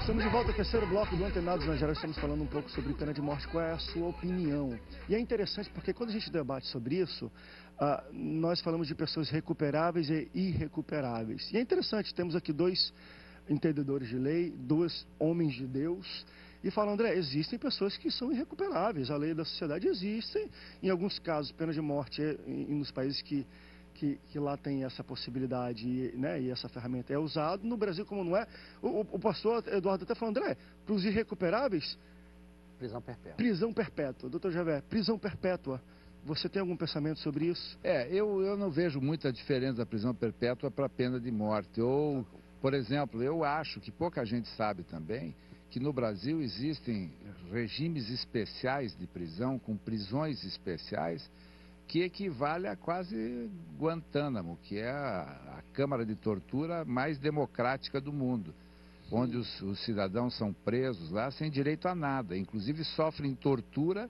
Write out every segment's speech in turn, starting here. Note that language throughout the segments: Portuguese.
Estamos de volta ao terceiro bloco do Antenados na Geral. Estamos falando um pouco sobre pena de morte. Qual é a sua opinião? E é interessante porque quando a gente debate sobre isso, nós falamos de pessoas recuperáveis e irrecuperáveis. E é interessante, temos aqui dois entendedores de lei, dois homens de Deus, e falam, André, existem pessoas que são irrecuperáveis. A lei da sociedade existe. Em alguns casos, pena de morte nos países que lá tem essa possibilidade, né, e essa ferramenta é usada. No Brasil, como não é, o pastor Eduardo até falou, André, para os irrecuperáveis, prisão perpétua. Prisão perpétua. Doutor Javé, prisão perpétua. Você tem algum pensamento sobre isso? Eu não vejo muita diferença da prisão perpétua para a pena de morte. Ou, por exemplo, eu acho que pouca gente sabe também que no Brasil existem regimes especiais de prisão, com prisões especiais, que equivale a quase Guantánamo, que é a câmara de tortura mais democrática do mundo, onde os cidadãos são presos lá sem direito a nada, inclusive sofrem tortura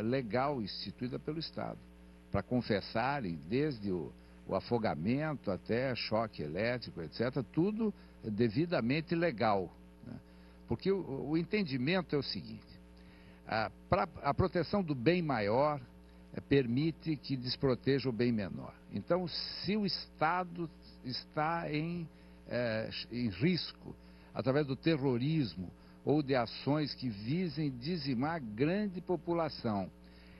legal instituída pelo Estado, para confessarem desde o afogamento até choque elétrico, etc., tudo devidamente legal, né? Porque o entendimento é o seguinte, para a proteção do bem maior, permite que desproteja o bem menor. Então, se o Estado está em risco, através do terrorismo ou de ações que visem dizimar grande população,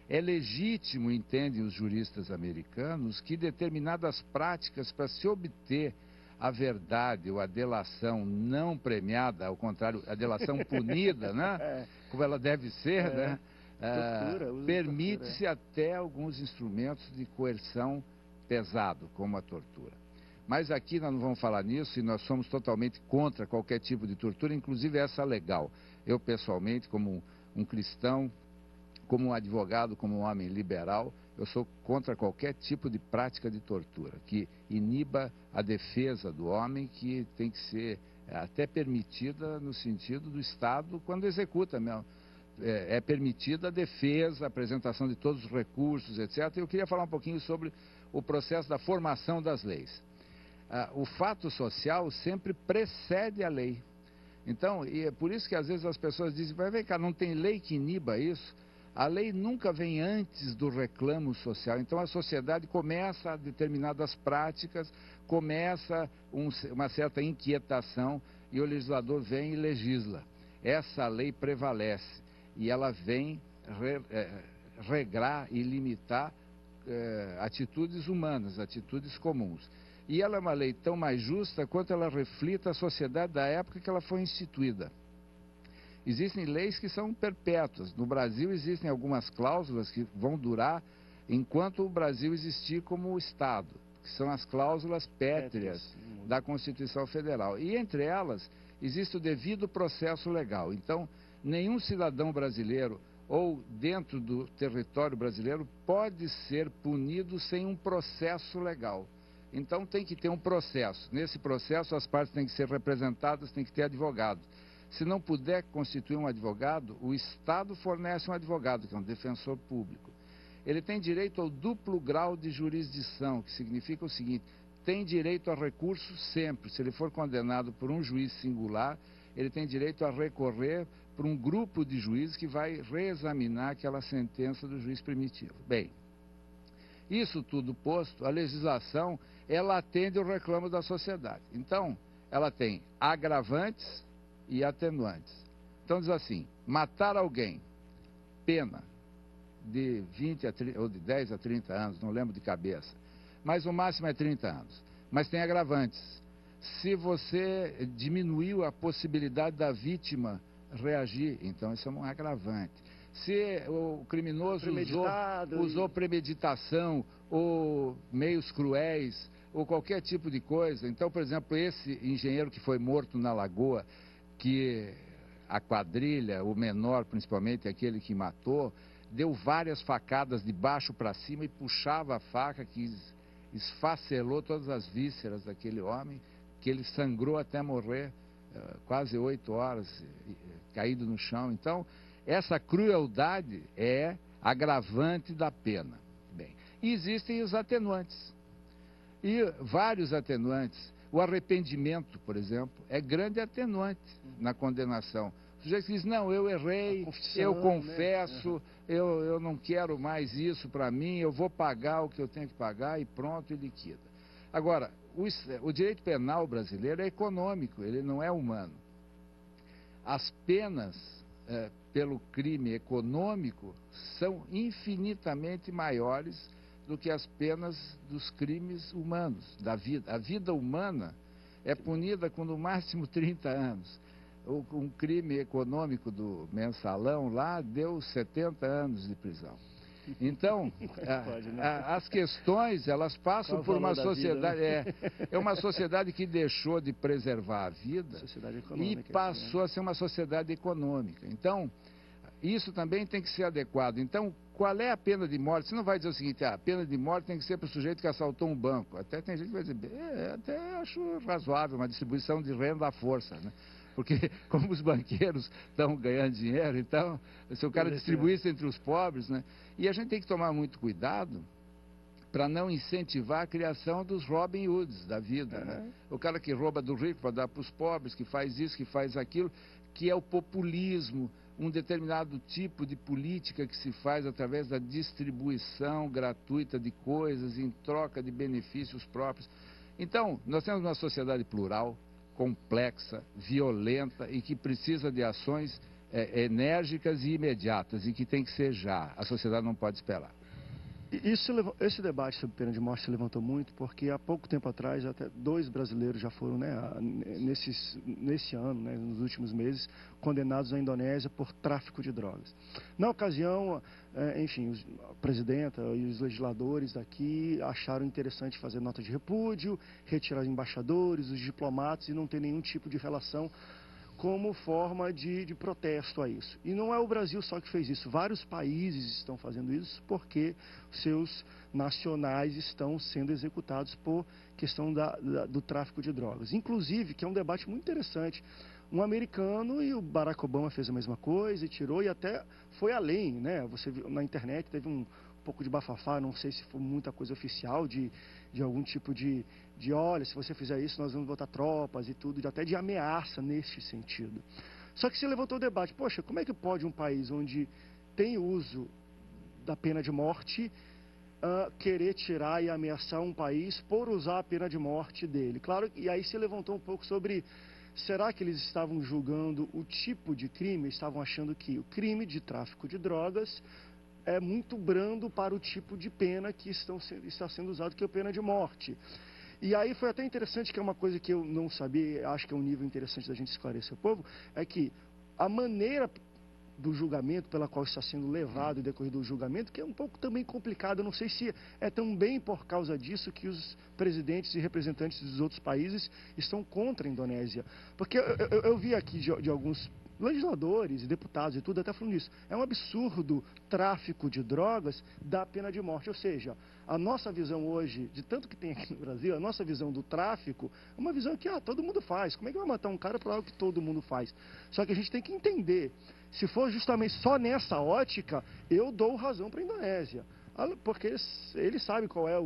é legítimo, entendem os juristas americanos, que determinadas práticas para se obter a verdade ou a delação não premiada, ao contrário, a delação punida, né? Como ela deve ser, né? Permite-se até alguns instrumentos de coerção pesado, como a tortura. Mas aqui nós não vamos falar nisso e nós somos totalmente contra qualquer tipo de tortura, inclusive essa legal. Eu, pessoalmente, como um cristão, como um advogado, como um homem liberal, eu sou contra qualquer tipo de prática de tortura, que iniba a defesa do homem, que tem que ser até permitida no sentido do Estado quando executa mesmo. É permitida a defesa, a apresentação de todos os recursos, etc. Eu queria falar um pouquinho sobre o processo da formação das leis. O fato social sempre precede a lei. Então, e é por isso que às vezes as pessoas dizem, vai ver, cara, não tem lei que iniba isso. A lei nunca vem antes do reclamo social. Então a sociedade começa a determinadas práticas, começa uma certa inquietação e o legislador vem e legisla. Essa lei prevalece. E ela vem regrar e limitar atitudes humanas, atitudes comuns. E ela é uma lei tão mais justa quanto ela reflita a sociedade da época que ela foi instituída. Existem leis que são perpétuas. No Brasil existem algumas cláusulas que vão durar enquanto o Brasil existir como Estado, que são as cláusulas pétreas da Constituição Federal. E entre elas existe o devido processo legal. Então, nenhum cidadão brasileiro ou dentro do território brasileiro pode ser punido sem um processo legal. Então tem que ter um processo. Nesse processo as partes têm que ser representadas, tem que ter advogado. Se não puder constituir um advogado, o Estado fornece um advogado, que é um defensor público. Ele tem direito ao duplo grau de jurisdição, que significa o seguinte, tem direito a recurso sempre. Se ele for condenado por um juiz singular, ele tem direito a recorrer por um grupo de juízes que vai reexaminar aquela sentença do juiz primitivo. Bem, isso tudo posto, a legislação, ela atende ao reclamo da sociedade. Então, ela tem agravantes e atenuantes. Então diz assim, matar alguém, pena de 20 a 30, ou de 10 a 30 anos, não lembro de cabeça, mas o máximo é 30 anos. Mas tem agravantes. Se você diminuiu a possibilidade da vítima reagir, então isso é um agravante. Se o criminoso usou premeditação ou meios cruéis ou qualquer tipo de coisa, então, por exemplo, esse engenheiro que foi morto na Lagoa, que a quadrilha, o menor principalmente, aquele que matou, deu várias facadas de baixo para cima e puxava a faca que esfacelou todas as vísceras daquele homem, que ele sangrou até morrer, quase 8 horas, caído no chão. Então, essa crueldade é agravante da pena. Bem, e existem os atenuantes. E vários atenuantes. O arrependimento, por exemplo, é grande atenuante na condenação. O sujeito diz, não, eu errei, eu confesso, né? eu não quero mais isso para mim, eu vou pagar o que eu tenho que pagar e pronto, e liquida. Agora, o direito penal brasileiro é econômico, ele não é humano. As penas pelo crime econômico são infinitamente maiores do que as penas dos crimes humanos, da vida. A vida humana é punida com no máximo 30 anos. Um crime econômico do mensalão lá deu 70 anos de prisão. Então, as questões, elas passam por uma sociedade... É uma sociedade que deixou de preservar a vida e passou a ser uma sociedade econômica. Então, isso também tem que ser adequado. Então, qual é a pena de morte? Você não vai dizer o seguinte, a pena de morte tem que ser para o sujeito que assaltou um banco. Até tem gente que vai dizer, até acho razoável uma distribuição de renda à força, né? Porque como os banqueiros estão ganhando dinheiro, então, se o cara distribuísse entre os pobres, né? E a gente tem que tomar muito cuidado para não incentivar a criação dos Robin Hoods da vida, né? O cara que rouba do rico para dar para os pobres, que faz isso, que faz aquilo, que é o populismo, um determinado tipo de política que se faz através da distribuição gratuita de coisas em troca de benefícios próprios. Então, nós temos uma sociedade plural, complexa, violenta e que precisa de ações enérgicas e imediatas e que tem que ser já. A sociedade não pode esperar. Esse debate sobre pena de morte se levantou muito porque há pouco tempo atrás até 2 brasileiros já foram, né, nesse ano, né, nos últimos meses, condenados na Indonésia por tráfico de drogas. Na ocasião, enfim, a presidenta e os legisladores daqui acharam interessante fazer nota de repúdio, retirar os embaixadores, os diplomatas e não ter nenhum tipo de relação como forma de protesto a isso. E não é o Brasil só que fez isso, vários países estão fazendo isso porque seus nacionais estão sendo executados por questão do tráfico de drogas. Inclusive, que é um debate muito interessante, um americano e o Barack Obama fez a mesma coisa e tirou e até foi além, né? Você viu, na internet teve um pouco de bafafá, não sei se foi muita coisa oficial de algum tipo de olha, se você fizer isso nós vamos botar tropas e tudo, até de ameaça neste sentido. Só que se levantou o debate, poxa, como é que pode um país onde tem uso da pena de morte querer tirar e ameaçar um país por usar a pena de morte dele? Claro, e aí se levantou um pouco sobre, será que eles estavam julgando o tipo de crime, estavam achando que o crime de tráfico de drogas é muito brando para o tipo de pena que está sendo usado, que é a pena de morte. E aí foi até interessante, que é uma coisa que eu não sabia, acho que é um nível interessante da gente esclarecer o povo, é que a maneira do julgamento pela qual está sendo levado e decorrido o julgamento, que é um pouco também complicado, eu não sei se é também por causa disso que os presidentes e representantes dos outros países estão contra a Indonésia. Porque eu vi aqui de alguns legisladores e deputados e tudo até falando isso. É um absurdo tráfico de drogas da pena de morte. Ou seja, a nossa visão hoje, de tanto que tem aqui no Brasil, a nossa visão do tráfico é uma visão que todo mundo faz. Como é que vai matar um cara por algo que todo mundo faz? Só que a gente tem que entender, se for justamente só nessa ótica, eu dou razão para a Indonésia. Porque eles sabem qual é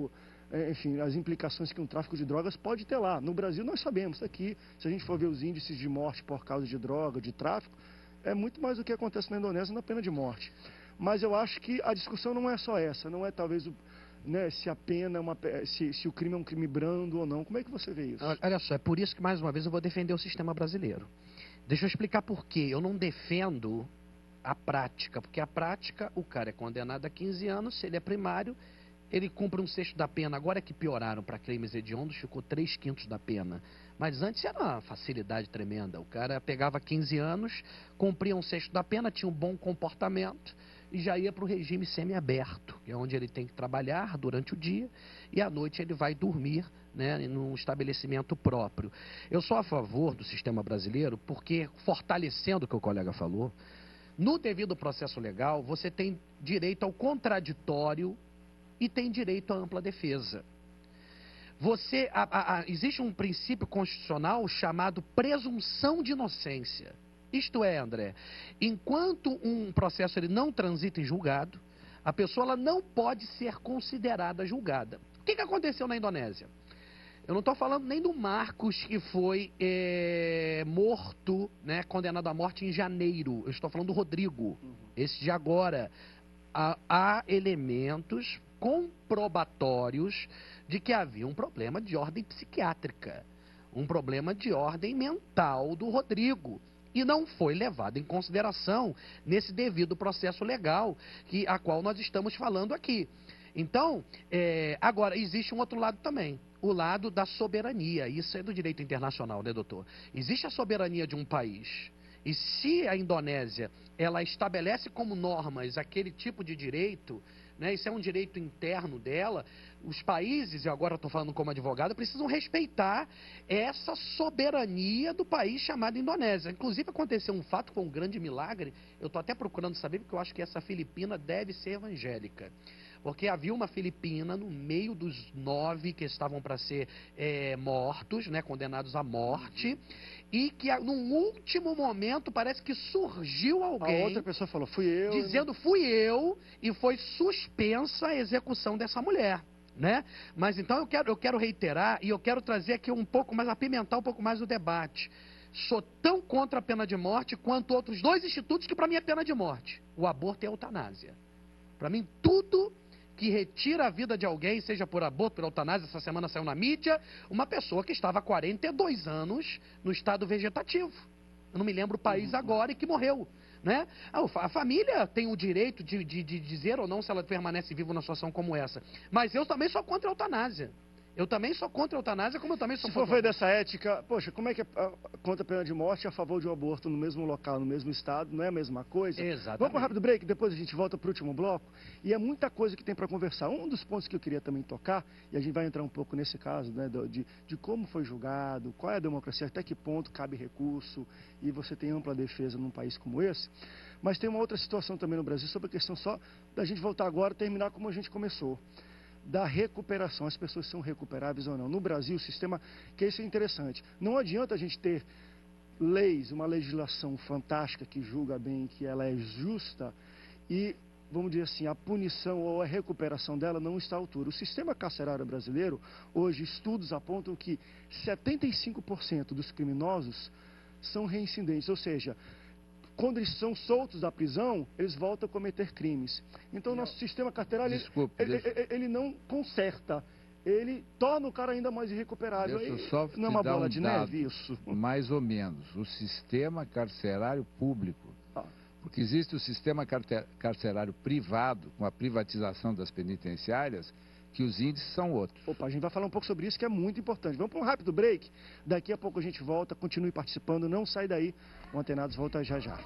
enfim, as implicações que um tráfico de drogas pode ter lá. No Brasil nós sabemos, aqui, se a gente for ver os índices de morte por causa de droga, de tráfico, é muito mais do que acontece na Indonésia na pena de morte. Mas eu acho que a discussão não é só essa, não é talvez se a pena se o crime é um crime brando ou não. Como é que você vê isso? Olha só, é por isso que mais uma vez eu vou defender o sistema brasileiro. Deixa eu explicar por quê. Eu não defendo a prática, porque a prática, o cara é condenado a 15 anos, se ele é primário, ele cumpre 1/6 da pena. Agora é que pioraram para crimes hediondos, ficou 3/5 da pena. Mas antes era uma facilidade tremenda. O cara pegava 15 anos, cumpria 1/6 da pena, tinha um bom comportamento e já ia para o regime semiaberto, que é onde ele tem que trabalhar durante o dia e à noite ele vai dormir, né, num estabelecimento próprio. Eu sou a favor do sistema brasileiro porque, fortalecendo o que o colega falou, no devido processo legal, você tem direito ao contraditório e tem direito à ampla defesa. Existe um princípio constitucional chamado presunção de inocência. Isto é, André, enquanto um processo ele não transita em julgado, a pessoa ela não pode ser considerada julgada. O que aconteceu na Indonésia? Eu não estou falando nem do Marcos, que foi morto, né, condenado à morte em janeiro. Eu estou falando do Rodrigo, esse de agora. Há elementos comprobatórios de que havia um problema de ordem psiquiátrica, um problema de ordem mental do Rodrigo. E não foi levado em consideração nesse devido processo legal a qual nós estamos falando aqui. Então, agora, existe um outro lado também, o lado da soberania. Isso é do direito internacional, né, doutor? Existe a soberania de um país. E se a Indonésia, ela estabelece como normas aquele tipo de direito, né, isso é um direito interno dela, os países, e agora estou falando como advogado, precisam respeitar essa soberania do país chamado Indonésia. Inclusive aconteceu um fato, foi um grande milagre, eu estou até procurando saber, porque eu acho que essa filipina deve ser evangélica. Porque havia uma filipina no meio dos 9 que estavam para ser mortos, né, condenados à morte, e que num último momento parece que surgiu alguém... A outra pessoa falou, fui eu... Dizendo, fui eu, e foi suspensa a execução dessa mulher. Né? Mas então eu quero reiterar, e eu quero trazer aqui um pouco mais, apimentar um pouco mais o debate. Sou tão contra a pena de morte quanto outros 2 institutos que para mim é pena de morte. O aborto e a eutanásia. Para mim, tudo que retira a vida de alguém, seja por aborto, por eutanásia, essa semana saiu na mídia, uma pessoa que estava há 42 anos no estado vegetativo. Eu não me lembro o país agora e que morreu. Né? A família tem o direito de dizer ou não se ela permanece viva numa situação como essa. Mas eu também sou contra a eutanásia. Eu também sou contra a eutanásia, como eu também sou contra... Se for ver dessa ética, poxa, como é que é contra a pena de morte e a favor de um aborto no mesmo local, no mesmo estado, não é a mesma coisa? Exatamente. Vamos para um rápido break, depois a gente volta para o último bloco. E é muita coisa que tem para conversar. Um dos pontos que eu queria também tocar, e a gente vai entrar um pouco nesse caso, né, de como foi julgado, qual é a democracia, até que ponto cabe recurso, e você tem ampla defesa num país como esse. Mas tem uma outra situação também no Brasil, sobre a questão só da gente voltar agora e terminar como a gente começou. Da recuperação, as pessoas são recuperáveis ou não. No Brasil, o sistema, que isso é interessante, não adianta a gente ter leis, uma legislação fantástica que julga bem, que ela é justa e, vamos dizer assim, a punição ou a recuperação dela não está à altura. O sistema carcerário brasileiro, hoje, estudos apontam que 75% dos criminosos são reincidentes, ou seja, quando eles são soltos da prisão, eles voltam a cometer crimes. Então, o nosso sistema carcerário, ele não conserta, ele torna o cara ainda mais irrecuperável. Não é uma bola de neve isso? Mais ou menos. O sistema carcerário público, porque existe o sistema carcerário privado, com a privatização das penitenciárias, que os índices são outros. Opa, a gente vai falar um pouco sobre isso, que é muito importante. Vamos para um rápido break, daqui a pouco a gente volta, continue participando, não sai daí, o Antenados volta já já.